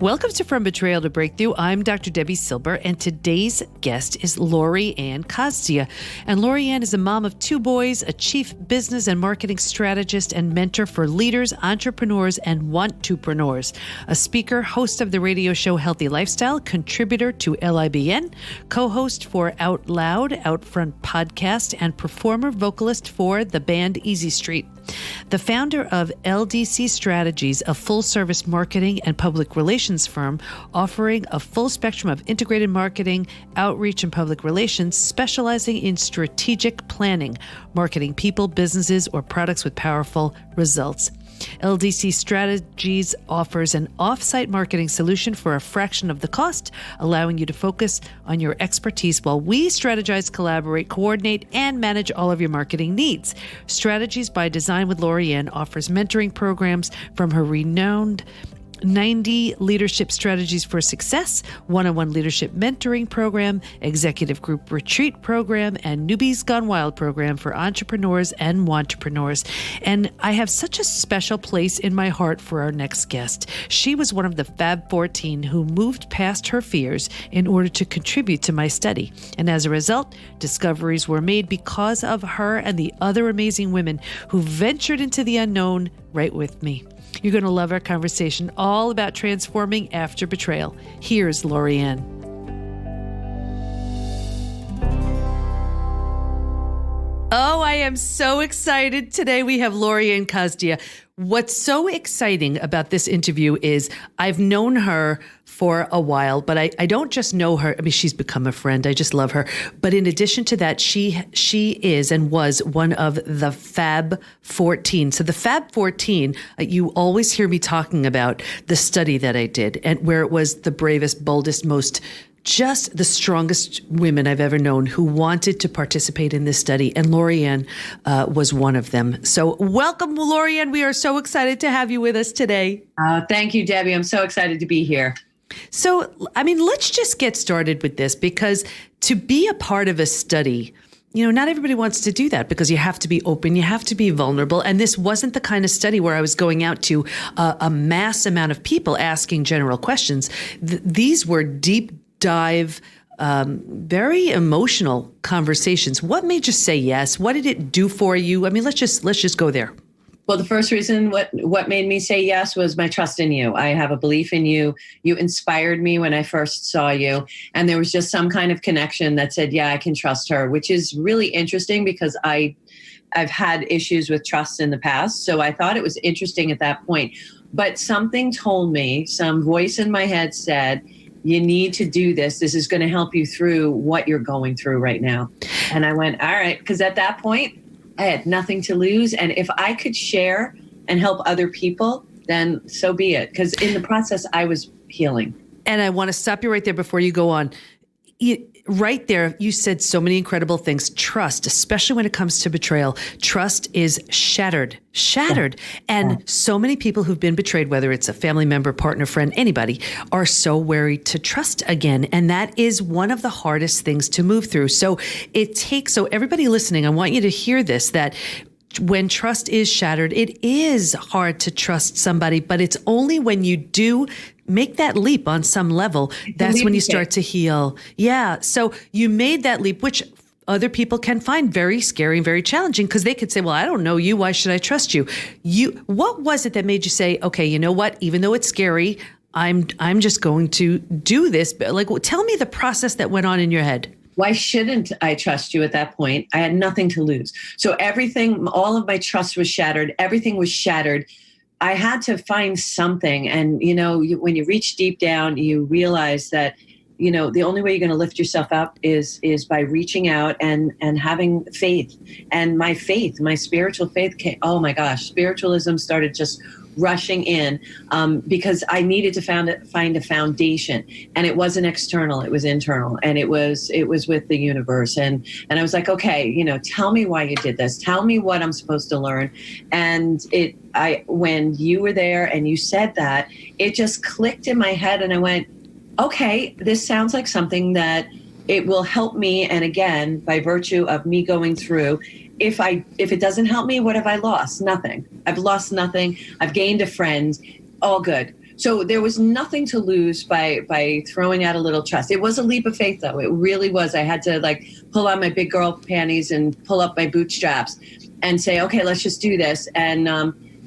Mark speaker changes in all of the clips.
Speaker 1: Welcome to From Betrayal to Breakthrough. I'm Dr. Debi Silber, and today's guest is Anne Casdia. And Anne is a mom of 2 boys, a chief business and marketing strategist and mentor for leaders, entrepreneurs, and want-to-preneurs. A speaker, host of the radio show Healthy Lifestyle, contributor to LIBN, co-host for Out Loud, Out Front podcast, and performer vocalist for the band Easy Street. The founder of LDC Strategies, a full-service marketing and public relations firm offering a full spectrum of integrated marketing, outreach, and public relations, specializing in strategic planning, marketing people, businesses, or products with powerful results. LDC Strategies offers an off-site marketing solution for a fraction of the cost, allowing you to focus on your expertise while we strategize, collaborate, coordinate, and manage all of your marketing needs. Strategies by Design with Anne offers mentoring programs from her renowned 90 Leadership Strategies for Success, one-on-one leadership mentoring program, executive group retreat program, and Newbies Gone Wild program for entrepreneurs and wantrepreneurs. And I have such a special place in my heart for our next guest. She was one of the Fab 14 who moved past her fears in order to contribute to my study. And as a result, discoveries were made because of her and the other amazing women who ventured into the unknown right with me. You're going to love our conversation all about transforming after betrayal. Here's Anne. Oh, I am so excited. Today we have Anne Casdia. What's so exciting about this interview is I've known her for a while, but I don't just know her. I mean, she's become a friend. I just love her. But in addition to that, she is and was one of the Fab 14. So the Fab 14, you always hear me talking about the study that I did, and where it was the bravest, boldest, most just the strongest women I've ever known who wanted to participate in this study. And Anne was one of them. So welcome, Anne. We are so excited to have you with us today.
Speaker 2: Thank you, Debbie. I'm so excited to be here.
Speaker 1: So, I mean, let's just get started with this, because to be a part of a study, not everybody wants to do that, because you have to be open, you have to be vulnerable. And this wasn't the kind of study where I was going out to a mass amount of people asking general questions. These were deep dive, very emotional conversations. What made you say yes? What did it do for you? I mean, let's just go there.
Speaker 2: Well, the first reason what made me say yes was my trust in you. I have a belief in you. You inspired me when I first saw you. And there was just some kind of connection that said, yeah, I can trust her, which is really interesting because I've had issues with trust in the past. So I thought it was interesting at that point. But something told me, some voice in my head said, you need to do this. This is going to help you through what you're going through right now. And I went, all right, because at that point, I had nothing to lose. And if I could share and help other people, then so be it. Because in the process, I was healing.
Speaker 1: And I want to stop you right there before you go on. Right there, you said so many incredible things. Trust, especially when it comes to betrayal, trust is shattered. And so many people who've been betrayed, whether it's a family member, partner, friend, anybody, are so wary to trust again. And that is one of the hardest things to move through. So everybody listening, I want you to hear this, that when trust is shattered, it is hard to trust somebody, but it's only when you do make that leap on some level, that's when you start to heal. Yeah. So you made that leap, which other people can find very scary and very challenging, because they could say, well, I don't know you. Why should I trust you? What was it that made you say, okay, you know what? Even though it's scary, I'm just going to do this. Like, tell me the process that went on in your head.
Speaker 2: Why shouldn't I trust you at that point? I had nothing to lose. So everything, all of my trust was shattered. Everything was shattered. I had to find something. And, when you reach deep down, you realize that, the only way you're going to lift yourself up is by reaching out and having faith. And my spiritual faith came, oh my gosh, spiritualism started just rushing in because I needed to find a foundation, and it wasn't external, it was internal, and it was with the universe. And I was like, okay, tell me why you did this. Tell me what I'm supposed to learn. And when you were there and you said that, it just clicked in my head, and I went, okay, this sounds like something that it will help me. And again, by virtue of me going through, if it doesn't help me, what have I lost? Nothing. I've lost nothing. I've gained a friend. All good. So there was nothing to lose by throwing out a little trust. It was a leap of faith, though. It really was. I had to like pull on my big girl panties and pull up my bootstraps and say, okay, let's just do this. And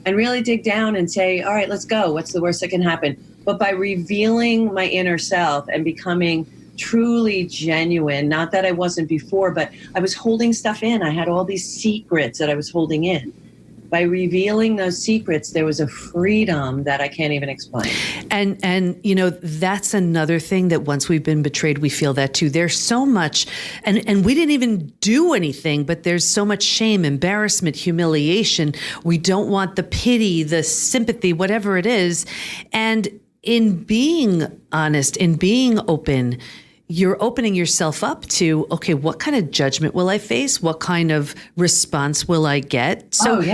Speaker 2: really dig down and say, all right, let's go. What's the worst that can happen? But by revealing my inner self and becoming truly genuine, not that I wasn't before, but I was holding stuff in. I had all these secrets that I was holding in. By revealing those secrets, there was a freedom that I can't even explain.
Speaker 1: And you know, that's another thing that once we've been betrayed, we feel that too. There's so much, and we didn't even do anything, but there's so much shame, embarrassment, humiliation. We don't want the pity, the sympathy, whatever it is. And in being honest, in being open, you're opening yourself up to, okay, what kind of judgment will I face? What kind of response will I get? So,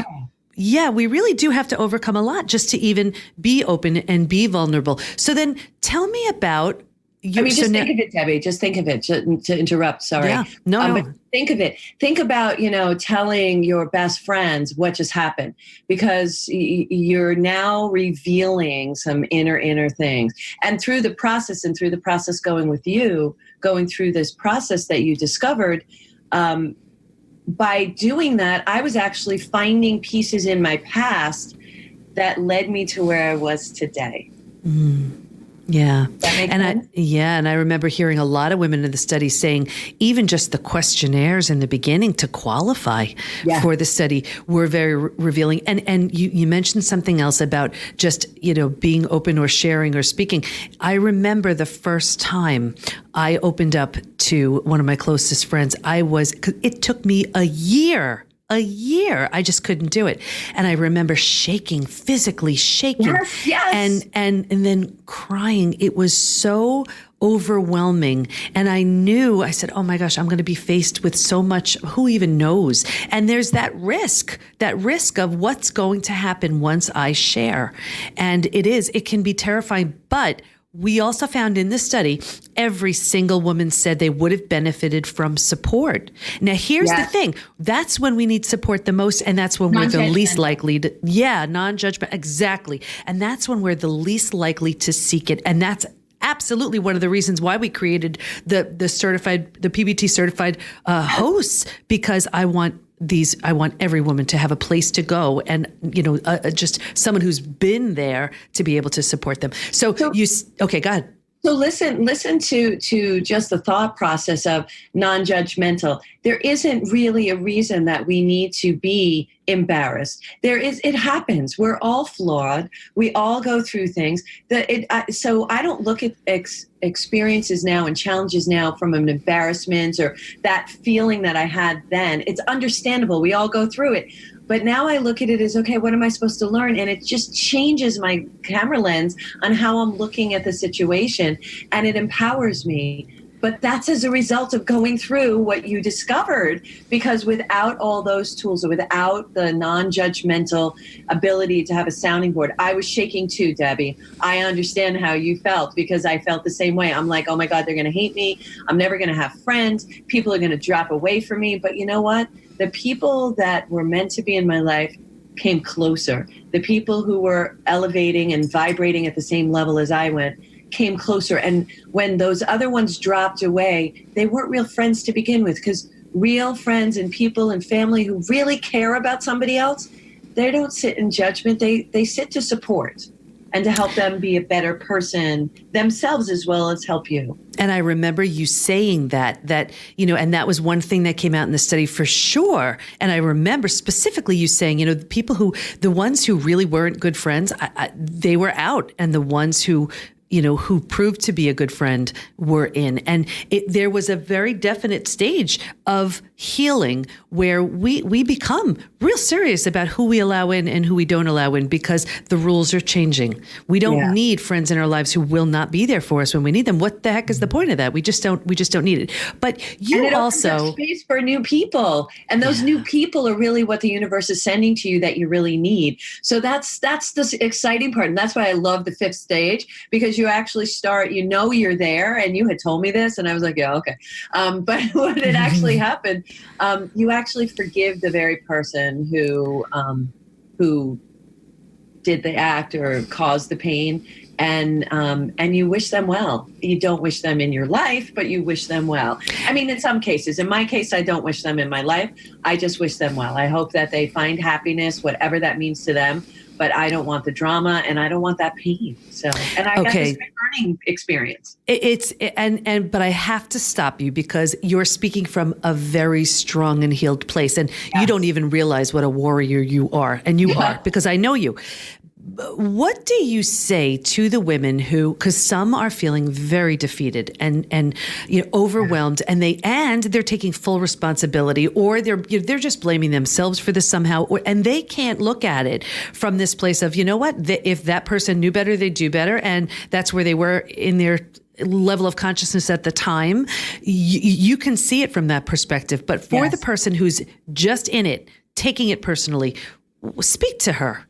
Speaker 1: yeah, we really do have to overcome a lot just to even be open and be vulnerable. So then tell me about you.
Speaker 2: Just think of it, Debbie. Just think of it, to interrupt. Sorry.
Speaker 1: Yeah, no.
Speaker 2: But think of it. Think about, telling your best friends what just happened, because you're now revealing some inner things. And through the process going with you, going through this process that you discovered, by doing that, I was actually finding pieces in my past that led me to where I was today.
Speaker 1: Yeah.
Speaker 2: And
Speaker 1: I remember hearing a lot of women in the study saying even just the questionnaires in the beginning to qualify for the study were very revealing. And you mentioned something else about just, being open or sharing or speaking. I remember the first time I opened up to one of my closest friends, it took me a year. I just couldn't do it. And I remember physically shaking.
Speaker 2: Yes.
Speaker 1: And then crying. It was so overwhelming. And I said, oh my gosh, I'm going to be faced with so much, who even knows? And there's that risk of what's going to happen once I share. And it can be terrifying, but we also found in this study, every single woman said they would have benefited from support. Now, here's the thing. That's when we need support the most, and that's when we're the least likely to, non-judgment, exactly. And that's when we're the least likely to seek it. And that's absolutely one of the reasons why we created the PBT certified hosts, because I want every woman to have a place to go and, just someone who's been there to be able to support them. Okay, go ahead.
Speaker 2: So listen to just the thought process of non-judgmental. There isn't really a reason that we need to be embarrassed. It happens. We're all flawed. We all go through things. So I don't look at experiences now and challenges now from an embarrassment or that feeling that I had then. It's understandable. We all go through it. But now I look at it as, okay, what am I supposed to learn? And it just changes my camera lens on how I'm looking at the situation, and it empowers me. But that's as a result of going through what you discovered, because without all those tools, or without the non-judgmental ability to have a sounding board, I was shaking too, Debbie. I understand how you felt, because I felt the same way. I'm like, oh my God, they're going to hate me. I'm never going to have friends. People are going to drop away from me. But you know what? The people that were meant to be in my life came closer. The people who were elevating and vibrating at the same level as I went came closer. And when those other ones dropped away, they weren't real friends to begin with, because real friends and people and family who really care about somebody else, they don't sit in judgment. They sit to support and to help them be a better person themselves, as well as help you.
Speaker 1: And I remember you saying that, and that was one thing that came out in the study for sure. And I remember specifically you saying, the ones who really weren't good friends, they were out. And the ones who proved to be a good friend were in. And there was a very definite stage of healing where we become real serious about who we allow in and who we don't allow in, because the rules are changing. We don't need friends in our lives who will not be there for us when we need them. What the heck is the point of that? We just don't need it. But
Speaker 2: it opens up space for new people. And those new people are really what the universe is sending to you that you really need. So that's the exciting part. And that's why I love the fifth stage, because you actually start, you're there, and you had told me this, and I was like, yeah, okay. But when it actually happened, you actually forgive the very person who did the act or caused the pain. and you wish them well. You don't wish them in your life, but you wish them well. I mean, in some cases, in my case, I don't wish them in my life. I just wish them well. I hope that they find happiness, whatever that means to them. But I don't want the drama, and I don't want that pain. So, and I got this learning experience.
Speaker 1: But I have to stop you because you're speaking from a very strong and healed place, and you don't even realize what a warrior you are, and you are, because I know you. What do you say to the women who, because some are feeling very defeated and overwhelmed, and they're taking full responsibility, or they're just blaming themselves for this somehow, and they can't look at it from this place of, you know what, if that person knew better, they'd do better, and that's where they were in their level of consciousness at the time. You can see it from that perspective, but for the person who's just in it, taking it personally, speak to her.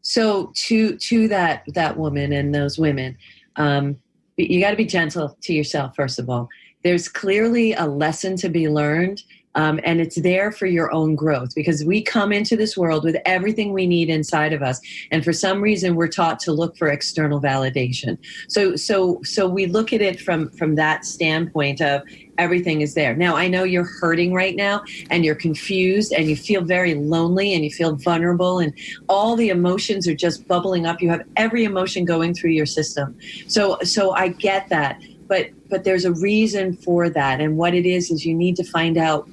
Speaker 2: So to that woman and those women, you got to be gentle to yourself, first of all. There's clearly a lesson to be learned, and it's there for your own growth, because we come into this world with everything we need inside of us. And for some reason, we're taught to look for external validation. So we look at it from that standpoint of everything is there. Now, I know you're hurting right now, and you're confused, and you feel very lonely, and you feel vulnerable, and all the emotions are just bubbling up. You have every emotion going through your system. So I get that. But there's a reason for that. And what it is you need to find out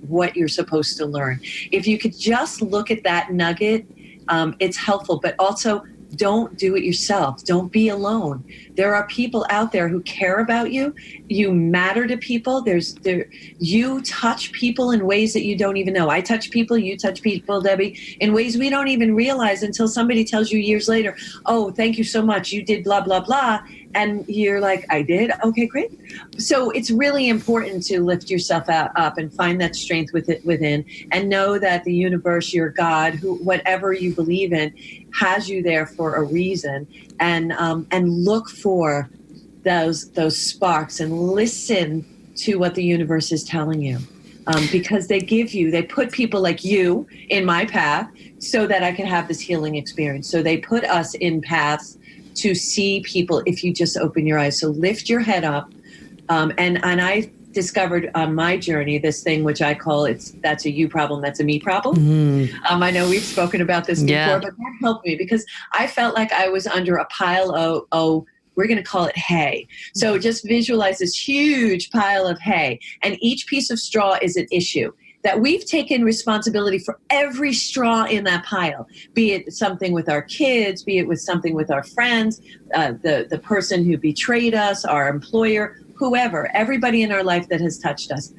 Speaker 2: what you're supposed to learn. If you could just look at that nugget, it's helpful. But also, don't do it yourself. Don't be alone. There are people out there who care about you. You matter to people. You touch people in ways that you don't even know. I touch people, you touch people, Debbie, in ways we don't even realize until somebody tells you years later, oh, thank you so much. You did blah, blah, blah. And you're like, I did? Okay, great. So it's really important to lift yourself up and find that strength within, and know that the universe, your God, whatever you believe in, has you there for a reason. And look for those sparks and listen to what the universe is telling you. Because they put people like you in my path so that I can have this healing experience. So they put us in paths to see people if you just open your eyes. So lift your head up. And I discovered on my journey this thing which I call that's a you problem, that's a me problem. Mm-hmm. I know we've spoken about this before, but that helped me because I felt like I was under a pile of we're going to call it hay. So just visualize this huge pile of hay, and each piece of straw is an issue. That we've taken responsibility for every straw in that pile, be it something with our kids, be it with something with our friends, the person who betrayed us, our employer, whoever, everybody in our life that has touched us.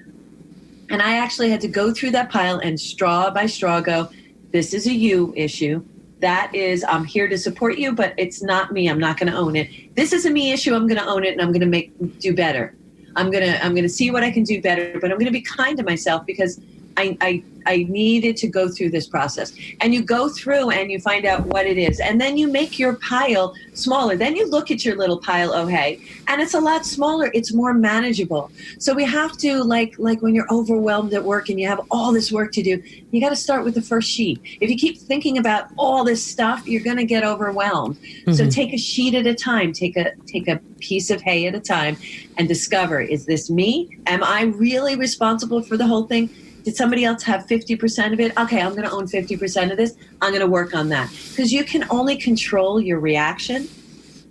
Speaker 2: And I actually had to go through that pile and straw by straw go, this is a you issue. That is, I'm here to support you, but it's not me. I'm not going to own it. This is a me issue. I'm going to own it, and I'm going to do better. I'm gonna see what I can do better, but I'm gonna be kind to myself because I needed to go through this process. And you go through and you find out what it is. And then you make your pile smaller. Then you look at your little pile, oh, hey, and it's a lot smaller. It's more manageable. So we have to, like when you're overwhelmed at work and you have all this work to do, you got to start with the first sheet. If you keep thinking about all this stuff, you're going to get overwhelmed. Mm-hmm. So take a sheet at a time, take a piece of hay at a time and discover, is this me? Am I really responsible for the whole thing? Did somebody else have 50% of it? Okay, I'm going to own 50% of this. I'm going to work on that. Because you can only control your reaction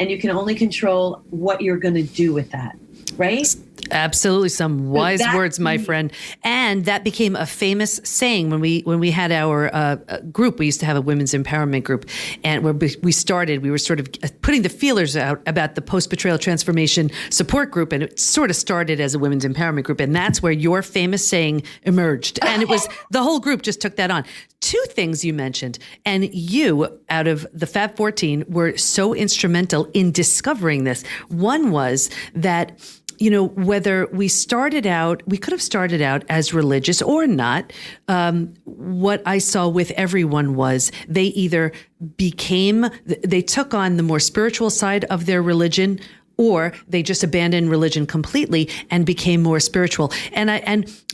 Speaker 2: and you can only control what you're going to do with that, right?
Speaker 1: Absolutely. Some wise words, my friend. And that became a famous saying when we had our group. We used to have a women's empowerment group, and where we were sort of putting the feelers out about the post-betrayal transformation support group, and it sort of started as a women's empowerment group, and that's where your famous saying emerged. And it was the whole group just took that on. Two things you mentioned, and you, out of the Fab 14, were so instrumental in discovering this. One was that, you know, whether we could have started out as religious or not. What I saw with everyone was they either they took on the more spiritual side of their religion or they just abandoned religion completely and became more spiritual. And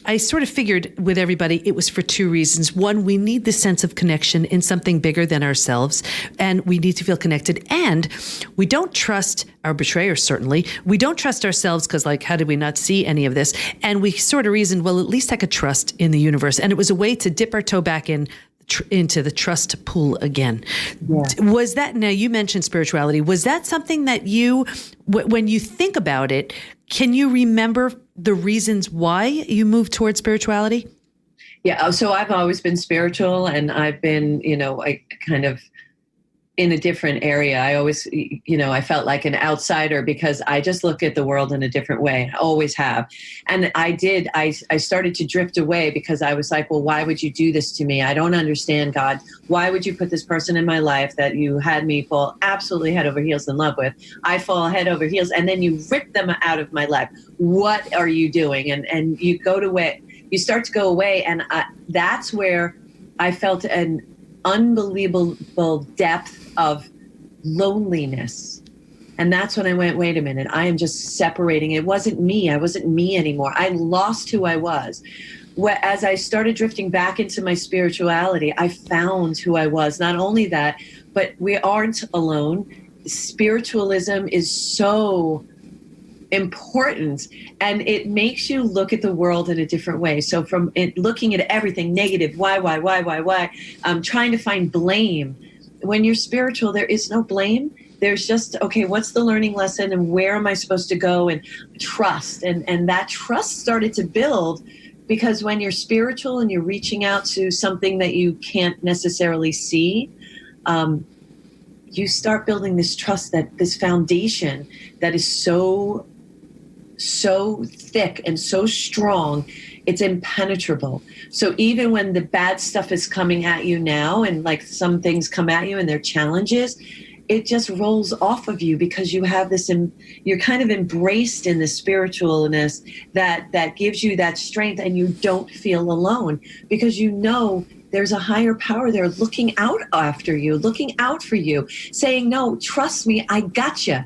Speaker 1: I sort of figured with everybody, it was for two reasons. One, we need the sense of connection in something bigger than ourselves, and we need to feel connected. And we don't trust our betrayers, certainly. We don't trust ourselves because, like, how did we not see any of this? And we sort of reasoned, well, at least I could trust in the universe. And it was a way to dip our toe back into the trust pool again. Yeah. Was that, now you mentioned spirituality, was that something that you, when you think about it, can you remember the reasons why you moved towards spirituality?
Speaker 2: Yeah. So I've always been spiritual, and I've been, I kind of in a different area. I always, I felt like an outsider because I just look at the world in a different way. I always have. And I started to drift away because I was like, well, why would you do this to me? I don't understand, God. Why would you put this person in my life that you had me fall absolutely head over heels in love with? I fall head over heels, and then you rip them out of my life. What are you doing? And you you start to go away. And that's where I felt an unbelievable depth of loneliness. And that's when I went, wait a minute, I am just separating. It wasn't me. I wasn't me anymore. I lost who I was. As I started drifting back into my spirituality, I found who I was. Not only that, but we aren't alone. Spiritualism is so important, and it makes you look at the world in a different way. So from looking at everything negative, why, trying to find blame. When you're spiritual, there is no blame. There's just, okay, what's the learning lesson and where am I supposed to go? And trust. And that trust started to build, because when you're spiritual and you're reaching out to something that you can't necessarily see, you start building this trust, that this foundation that is so thick and so strong, it's impenetrable. So even when the bad stuff is coming at you now, and like some things come at you and they're challenges, it just rolls off of you because you have this, you're kind of embraced in the spiritualness that gives you that strength, and you don't feel alone because there's a higher power there looking out after you, looking out for you, saying, no, trust me, I got you.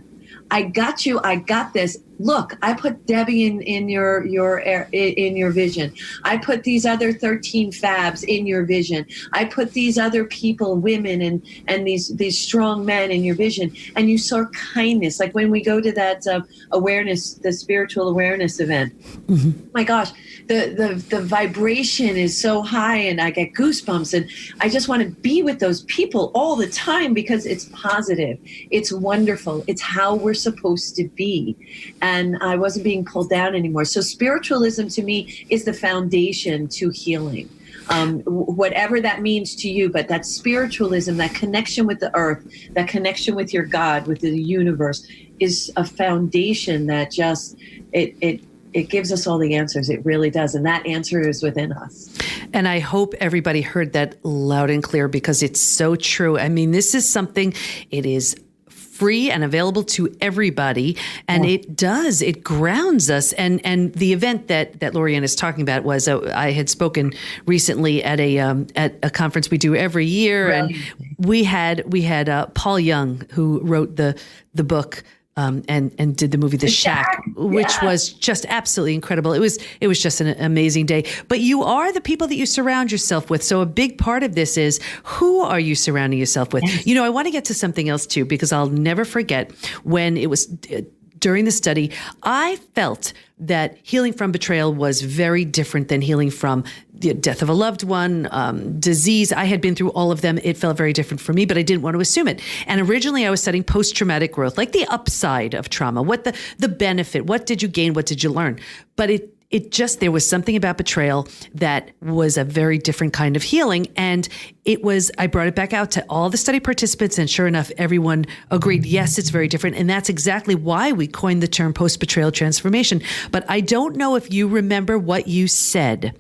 Speaker 2: I got you. I got this. Look, I put Debi in your vision. I put these other 13 fabs in your vision. I put these other people, women, and these strong men in your vision. And you saw kindness. Like when we go to that awareness, the spiritual awareness event. Mm-hmm. Oh my gosh, the vibration is so high, and I get goosebumps, and I just want to be with those people all the time because it's positive. It's wonderful. It's how we're supposed to be. And I wasn't being pulled down anymore. So spiritualism to me is the foundation to healing, whatever that means to you. But that spiritualism, that connection with the earth, that connection with your God, with the universe, is a foundation that just, it gives us all the answers. It really does. And that answer is within us.
Speaker 1: And I hope everybody heard that loud and clear, because it's so true. I mean, this is something, it is free and available to everybody. And it grounds us. And the event that Lori Ann is talking about was, I had spoken recently at a conference we do every year. Right. And we had Paul Young, who wrote the book, and did the movie The Shack, which was just absolutely incredible. It was just an amazing day. But you are the people that you surround yourself with. So a big part of this is, who are you surrounding yourself with? Yes. I want to get to something else too, because I'll never forget when it was during the study, I felt that healing from betrayal was very different than healing from the death of a loved one, disease. I had been through all of them. It felt very different for me, but I didn't want to assume it. And originally I was studying post-traumatic growth, like the upside of trauma, what the benefit, what did you gain, what did you learn? But there was something about betrayal that was a very different kind of healing. And I brought it back out to all the study participants, and sure enough, everyone agreed, yes, it's very different. And that's exactly why we coined the term post-betrayal transformation. But I don't know if you remember what you said,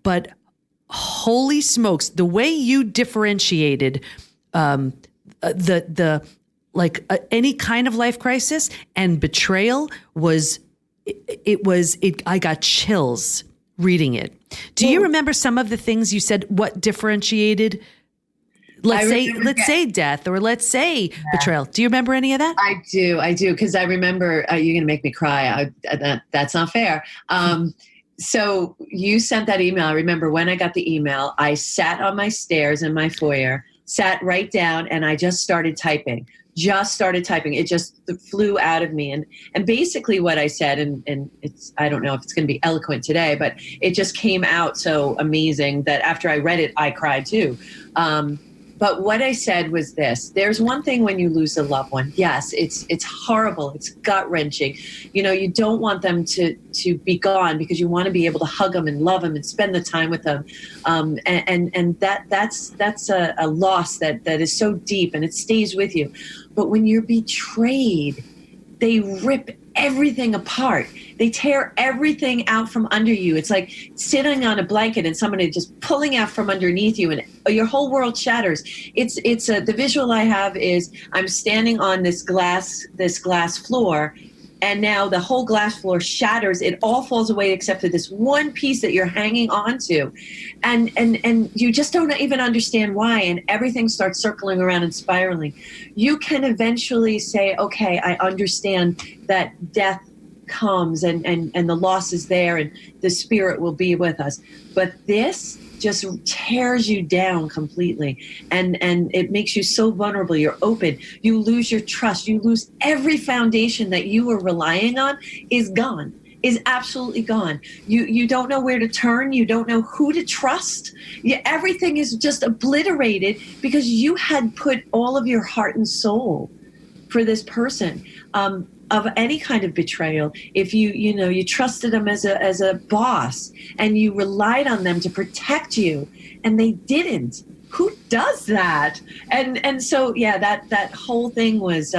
Speaker 1: but holy smokes, the way you differentiated any kind of life crisis and betrayal was, I got chills reading it. Do you remember some of the things you said, what differentiated Let's say death, or let's say betrayal. Do you remember any of that?
Speaker 2: I do, because I remember. You're going to make me cry. That's not fair. So you sent that email. I remember when I got the email, I sat on my stairs in my foyer, sat right down, and I just started typing. It just flew out of me. And basically what I said, and it's, I don't know if it's going to be eloquent today, but it just came out so amazing that after I read it, I cried too. But what I said was this: there's one thing when you lose a loved one. Yes, it's horrible. It's gut-wrenching. You don't want them to be gone, because you want to be able to hug them and love them and spend the time with them. And that's a loss that is so deep, and it stays with you. But when you're betrayed, they rip everything apart. They tear everything out from under you. It's like sitting on a blanket and somebody just pulling out from underneath you, and your whole world shatters. The visual I have is I'm standing on this glass floor, and now the whole glass floor shatters. It all falls away except for this one piece that you're hanging onto. And you just don't even understand why. And everything starts circling around and spiraling. You can eventually say, okay, I understand that death comes and the loss is there and the spirit will be with us. But this just tears you down completely, and it makes you so vulnerable. You're open. You lose your trust. You lose every foundation that you were relying on is gone, is absolutely gone. You don't know where to turn. You don't know who to trust. Everything is just obliterated because you had put all of your heart and soul for this person. Of any kind of betrayal, if you trusted them as a boss and you relied on them to protect you, and they didn't. Who does that? And so that whole thing was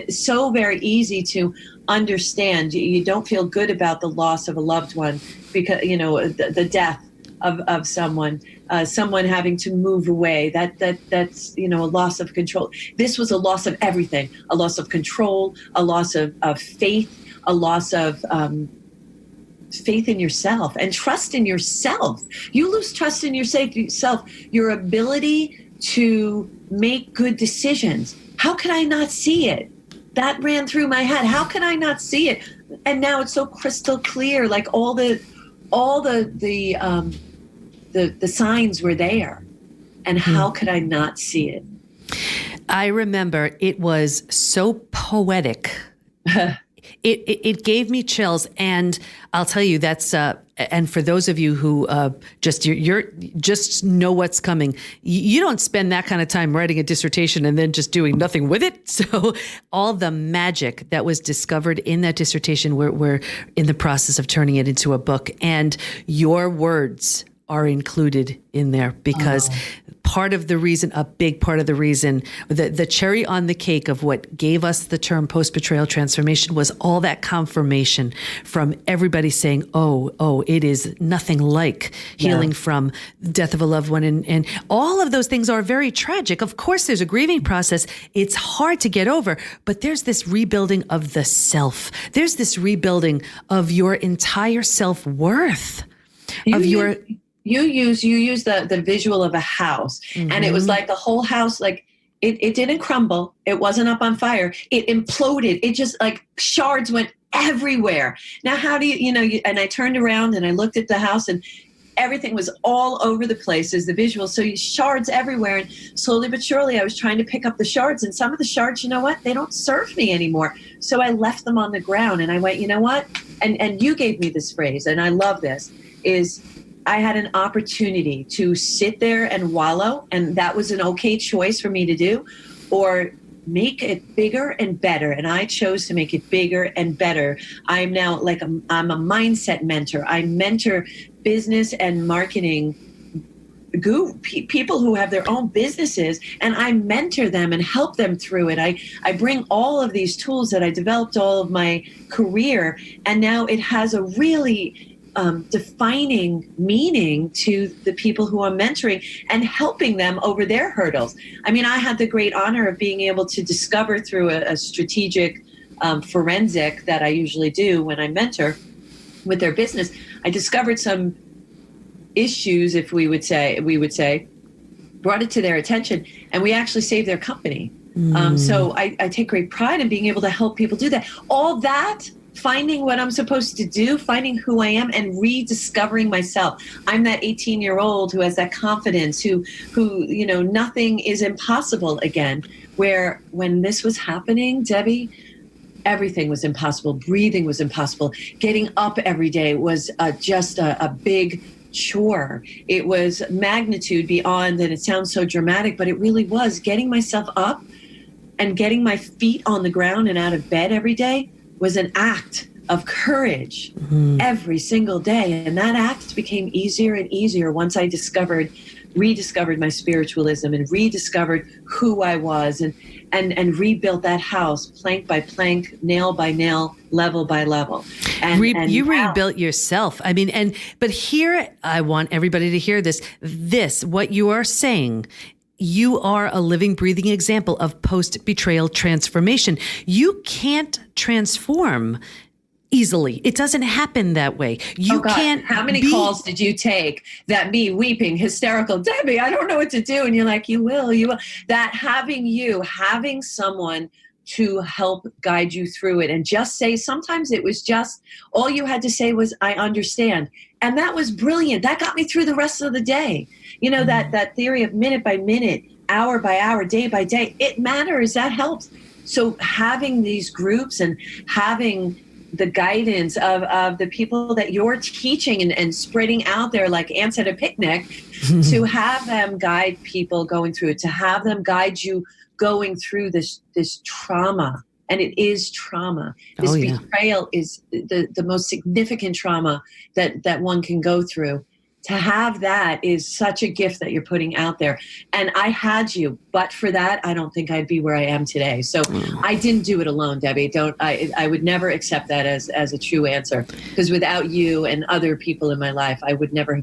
Speaker 2: so very easy to understand. You don't feel good about the loss of a loved one, because the death of someone having to move away. That's a loss of control. This was a loss of everything: a loss of control, a loss of faith, a loss of faith in yourself and trust in yourself. You lose trust in yourself, your ability to make good decisions. How can I not see it? That ran through my head. How can I not see it? And now it's so crystal clear. Like all the signs were there, and how could I not see it?
Speaker 1: I remember it was so poetic. It gave me chills, and I'll tell you that's and for those of you who just know what's coming, you don't spend that kind of time writing a dissertation and then just doing nothing with it. So all the magic that was discovered in that dissertation, we're in the process of turning it into a book, and your words are included in there because a big part of the reason, the cherry on the cake of what gave us the term post-betrayal transformation was all that confirmation from everybody saying, oh, it is nothing like healing from the death of a loved one. And all of those things are very tragic. Of course, there's a grieving process. It's hard to get over, but there's this rebuilding of the self. There's this rebuilding of your entire self-worth, You use the visual of a house, and it was like the whole house, like it didn't crumble. It wasn't up on fire. It imploded. It just like shards went everywhere. Now, how do and I turned around and I looked at the house, and everything was all over the place as the visual. So shards everywhere. And slowly but surely I was trying to pick up the shards, and some of the shards, they don't serve me anymore. So I left them on the ground, and I went, you know what? And you gave me this phrase, and I love this, is I had an opportunity to sit there and wallow, and that was an okay choice for me to do, or make it bigger and better. And I chose to make it bigger and better. I'm now I'm a mindset mentor. I mentor business and marketing people who have their own businesses, and I mentor them and help them through it. I bring all of these tools that I developed all of my career, and now it has a really defining meaning to the people who I'm mentoring and helping them over their hurdles. I mean, I had the great honor of being able to discover through a strategic forensic that I usually do when I mentor with their business. I discovered some issues, if we would say,
Speaker 2: brought it to their attention, and we actually saved their company. So I take great pride in being able to help people do that. All that, finding what I'm supposed to do, finding who I am, and rediscovering myself. I'm that 18-year-old who has that confidence, who nothing is impossible again. Where when this was happening, Debi, everything was impossible. Breathing was impossible. Getting up every day was just a big chore. It was magnitude beyond, and it sounds so dramatic, but it really was. Getting myself up and getting my feet on the ground and out of bed every day was an act of courage every single day. And that act became easier and easier once I rediscovered my spiritualism and rediscovered who I was, and rebuilt that house plank by plank, nail by nail, level by level. And
Speaker 1: you rebuilt yourself. I mean, but here, I want everybody to hear this. What you are saying, you are a living, breathing example of post-betrayal transformation. You can't transform easily. It doesn't happen that way. You can't. How
Speaker 2: many calls did you take that me weeping, hysterical, Debi, I don't know what to do. And you're like, you will. That having someone to help guide you through it, and just say, sometimes it was just, all you had to say was, I understand. And that was brilliant. That got me through the rest of the day. That theory of minute by minute, hour by hour, day by day, it matters. That helps. So having these groups and having the guidance of the people that you're teaching and spreading out there like ants at a picnic, to have them guide people going through it, to have them guide you going through this trauma. And it is trauma. This betrayal is the most significant trauma that one can go through. To have that is such a gift that you're putting out there. And I had you, but for that, I don't think I'd be where I am today. So I didn't do it alone, Debi. I would never accept that as a true answer, because without you and other people in my life, I would never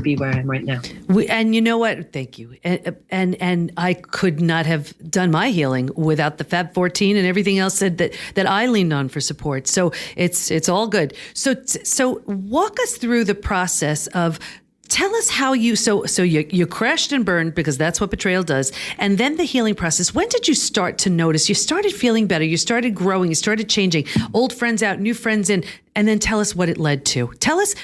Speaker 2: be where I am right now.
Speaker 1: And you know what? Thank you. And I could not have done my healing without the Fab 14 and everything else that I leaned on for support. So it's all good. So walk us through the process of, tell us how you crashed and burned, because that's what betrayal does. And then the healing process. When did you start to notice you started feeling better? You started growing, you started changing, old friends out, new friends in, and then tell us what it led to. Tell us,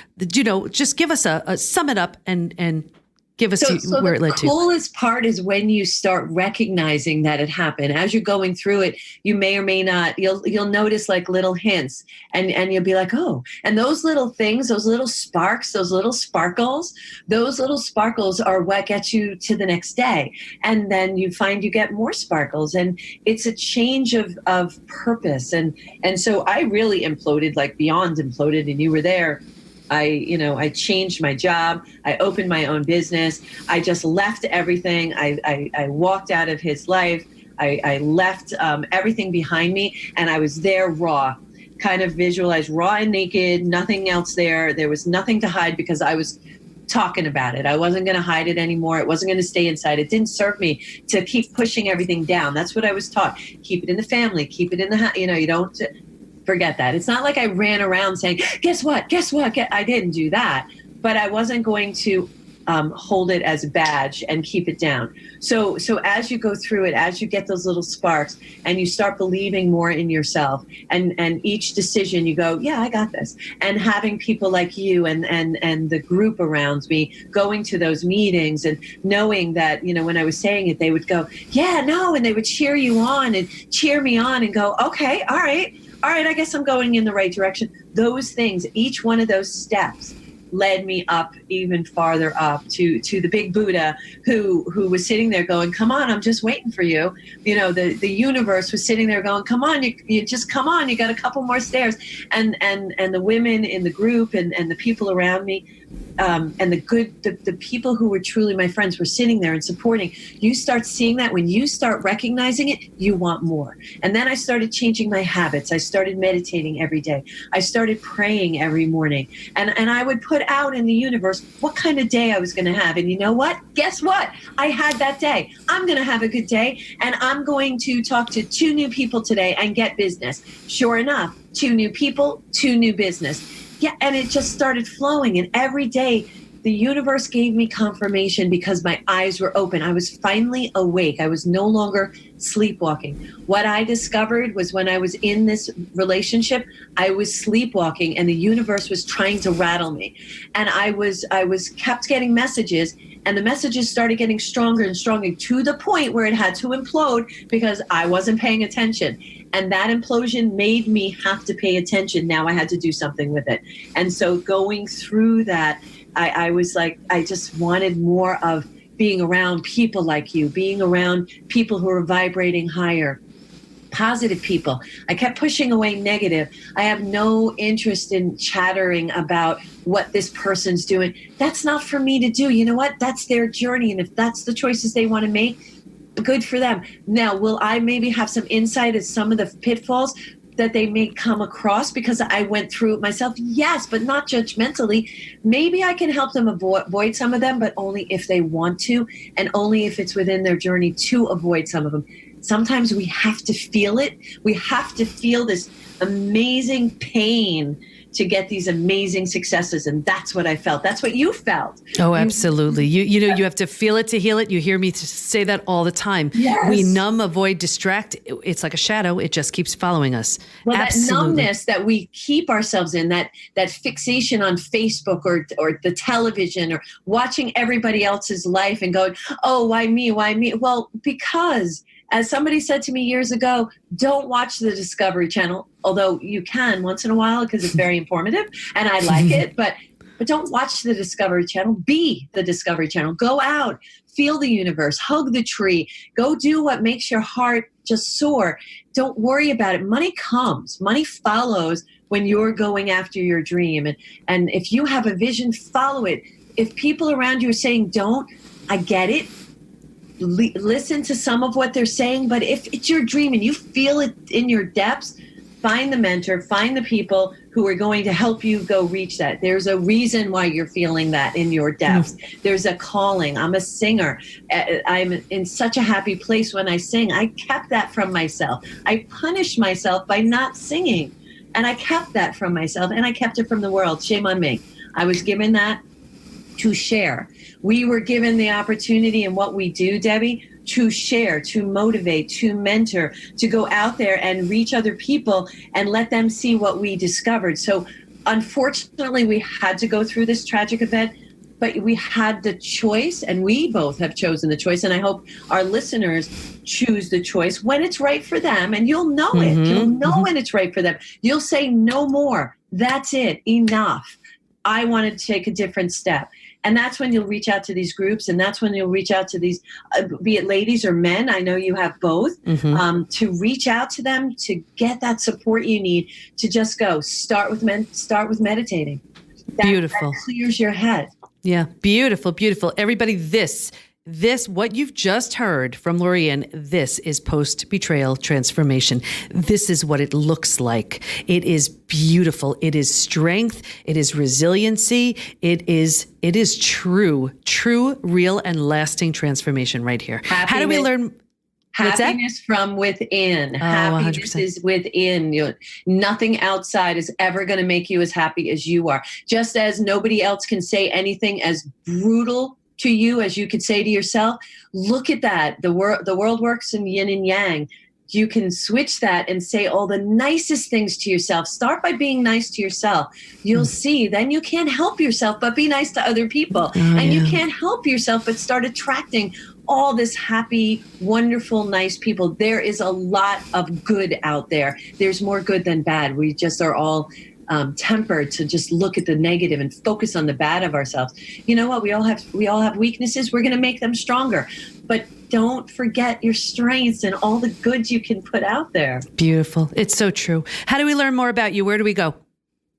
Speaker 1: just give us a sum it up and give us where it led to.
Speaker 2: The coolest part is when you start recognizing that it happened. As you're going through it, you may or may not, you'll notice like little hints, and you'll be like, oh, and those little things, those little sparks, those little sparkles are what gets you to the next day. And then you find you get more sparkles, and it's a change of purpose. And so I really imploded, like beyond imploded, and you were there. I changed my job. I opened my own business. I just left everything. I walked out of his life. I left everything behind me, and I was there raw, kind of visualized raw and naked, nothing else there. There was nothing to hide, because I was talking about it. I wasn't going to hide it anymore. It wasn't going to stay inside. It didn't serve me to keep pushing everything down. That's what I was taught. Keep it in the family. Keep it in the house. You don't... Forget that. It's not like I ran around saying, guess what? I didn't do that. But I wasn't going to hold it as a badge and keep it down. So as you go through it, as you get those little sparks and you start believing more in yourself, and each decision you go, yeah, I got this. And having people like you and the group around me going to those meetings, and knowing that, when I was saying it, they would go, yeah, no, and they would cheer you on and cheer me on and go, okay, all right, I guess I'm going in the right direction. Those things, each one of those steps led me up, even farther up to the big Buddha who was sitting there going, come on, I'm just waiting for you. The universe was sitting there going, come on, you just come on, you got a couple more stairs. And the women in the group and the people around me, and the people who were truly my friends were sitting there and supporting. You start seeing that. When you start recognizing it, you want more. And then I started changing my habits. I started meditating every day. I started praying every morning. And I would put out in the universe what kind of day I was going to have. And you know what? Guess what? I had that day. I'm going to have a good day. And I'm going to talk to 2 new people today and get business. Sure enough, 2 new people, 2 new business. Yeah, and it just started flowing. And every day the universe gave me confirmation because my eyes were open. I was finally awake. I was no longer sleepwalking. What I discovered was when I was in this relationship, I was sleepwalking and the universe was trying to rattle me. And I was kept getting messages, and the messages started getting stronger and stronger to the point where it had to implode because I wasn't paying attention. And that implosion made me have to pay attention. Now I had to do something with it. And so going through that, I was like, I just wanted more of being around people like you, being around people who are vibrating higher, positive people. I kept pushing away negative. I have no interest in chattering about what this person's doing. That's not for me to do. You know what? That's their journey. And if that's the choices they want to make, good for them. Now, will I maybe have some insight at some of the pitfalls that they may come across because I went through it myself? Yes, but not judgmentally. Maybe I can help them avoid some of them, but only if they want to, and only if it's within their journey to avoid some of them. Sometimes we have to feel it. We have to feel this amazing pain to get these amazing successes. And that's what I felt. That's what you felt.
Speaker 1: Oh, absolutely. You know, you have to feel it to heal it. You hear me say that all the time.
Speaker 2: Yes.
Speaker 1: We numb, avoid, distract. It's like a shadow. It just keeps following us.
Speaker 2: Well,
Speaker 1: absolutely.
Speaker 2: That numbness that we keep ourselves in, that fixation on Facebook or the television or watching everybody else's life and going, oh, why me? Why me? Well, because as somebody said to me years ago, don't watch the Discovery Channel, although you can once in a while because it's very informative and I like it, but don't watch the Discovery Channel. Be the Discovery Channel. Go out, feel the universe, hug the tree, go do what makes your heart just soar. Don't worry about it. Money comes. Money follows when you're going after your dream. And if you have a vision, follow it. If people around you are saying don't, I get it. Listen to some of what they're saying, but if it's your dream and you feel it in your depths, find the mentor, find the people who are going to help you go reach that. There's a reason why you're feeling that in your depths. There's a calling. I'm a singer. I'm in such a happy place when I sing. I kept that from myself. I punished myself by not singing, and I kept that from myself, and I kept it from the world. Shame on me. I was given that to share. We were given the opportunity in what we do, Debbie, to share, to motivate, to mentor, to go out there and reach other people and let them see what we discovered. So unfortunately, we had to go through this tragic event, but we had the choice, and we both have chosen the choice. And I hope our listeners choose the choice when it's right for them. And you'll know it. You'll know when it's right for them. You'll say no more. That's it. Enough. I want to take a different step. And that's when you'll reach out to these groups, and that's when you'll reach out to these, be it ladies or men, I know you have both, to reach out to them, to get that support you need, to just go. Start with meditating.
Speaker 1: Beautiful.
Speaker 2: That clears your head.
Speaker 1: Yeah, beautiful, beautiful. Everybody, this, what you've just heard from Lorianne, this is post-betrayal transformation. This is what it looks like. It is beautiful. It is strength. It is resiliency. It is true, real, and lasting transformation right here. How do we learn?
Speaker 2: Happiness from within. Happiness
Speaker 1: 100%.
Speaker 2: is within. Nothing outside is ever going to make you as happy as you are. Just as nobody else can say anything as brutal to you as you could say to yourself. Look at that. The world works in yin and yang. You can switch that and say all the nicest things to yourself. Start by being nice to yourself. You'll see. Then you can't help yourself but be nice to other people. You can't help yourself but start attracting all this happy, wonderful, nice people. There is a lot of good out there. There's more good than bad. We just are all tempered to just look at the negative and focus on the bad of ourselves. You know what? We all have weaknesses. We're going to make them stronger, but don't forget your strengths and all the goods you can put out there.
Speaker 1: Beautiful. It's so true. How do we learn more about you? Where do we go?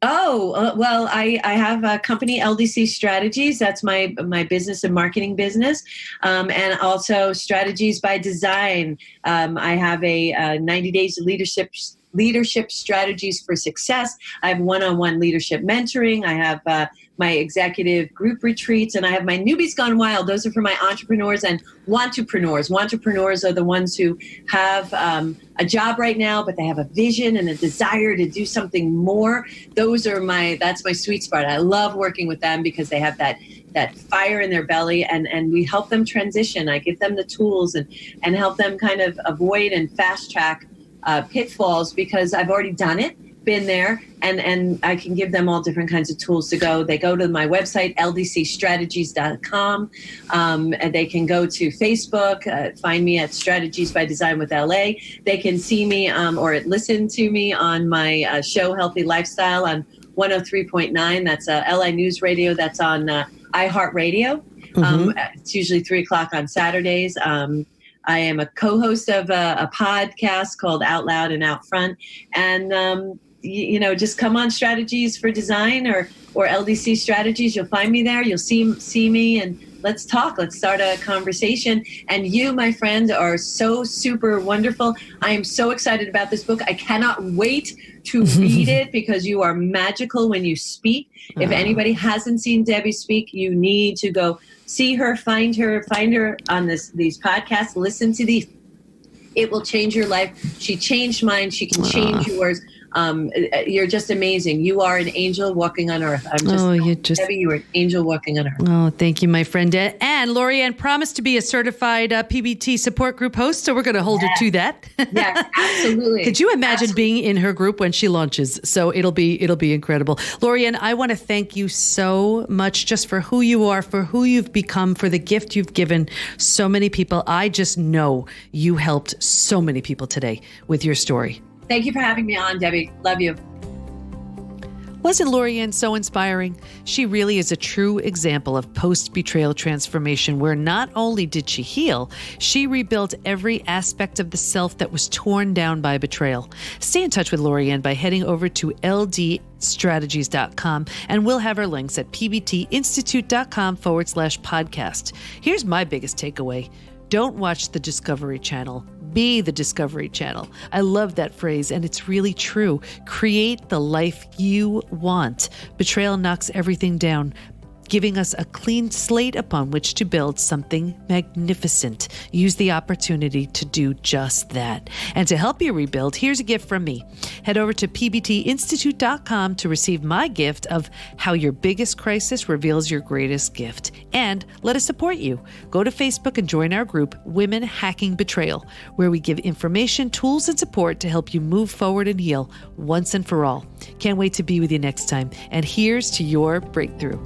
Speaker 2: Well, I have a company, LDC Strategies. That's my business and marketing business. And also Strategies by Design. I have a 90 days of leadership strategies for success. I have one-on-one leadership mentoring. I have my executive group retreats, and I have my Newbies Gone Wild. Those are for my entrepreneurs and wantpreneurs. Wantpreneurs are the ones who have a job right now, but they have a vision and a desire to do something more. That's my sweet spot. I love working with them because they have that that fire in their belly, and we help them transition. I give them the tools and help them kind of avoid and fast track pitfalls, because I've already done it, been there, and I can give them all different kinds of tools to go. They go to my website, ldcstrategies.com, and they can go to Facebook, find me at Strategies by Design with LA. They can see me or listen to me on my show, Healthy Lifestyle, on 103.9. That's LA News Radio. That's on iHeartRadio. It's usually 3 o'clock on Saturdays. I am a co-host of a podcast called Out Loud and Out Front. And, just come on Strategies for Design or LDC Strategies. You'll find me there. You'll see me, and let's talk. Let's start a conversation. And you, my friend, are so super wonderful. I am so excited about this book. I cannot wait to read it, because you are magical when you speak. If anybody hasn't seen Debi speak, you need to go see her, find her on these podcasts, listen to these. It will change your life. She changed mine. She can change yours. You're just amazing. You are an angel walking on earth. Debi, you are an angel walking on earth.
Speaker 1: Oh, thank you, my friend. And Lori-Ann promised to be a certified PBT support group host, so we're going to hold her to that.
Speaker 2: Yes, absolutely.
Speaker 1: Could you imagine being in her group when she launches? So it'll be incredible. Lori-Ann, I want to thank you so much just for who you are, for who you've become, for the gift you've given so many people. I just know you helped so many people today with your story.
Speaker 2: Thank you for having me on, Debi. Love you.
Speaker 1: Wasn't Lori-Ann so inspiring? She really is a true example of post-betrayal transformation, where not only did she heal, she rebuilt every aspect of the self that was torn down by betrayal. Stay in touch with Lori-Ann by heading over to ldstrategies.com, and we'll have her links at pbtinstitute.com/podcast. Here's my biggest takeaway. Don't watch the Discovery Channel. Be the Discovery Channel. I love that phrase, and it's really true. Create the life you want. Betrayal knocks everything down, giving us a clean slate upon which to build something magnificent. Use the opportunity to do just that. And to help you rebuild, here's a gift from me. Head over to pbtinstitute.com to receive my gift of How Your Biggest Crisis Reveals Your Greatest Gift. And let us support you. Go to Facebook and join our group, Women Hacking Betrayal, where we give information, tools, and support to help you move forward and heal once and for all. Can't wait to be with you next time. And here's to your breakthrough.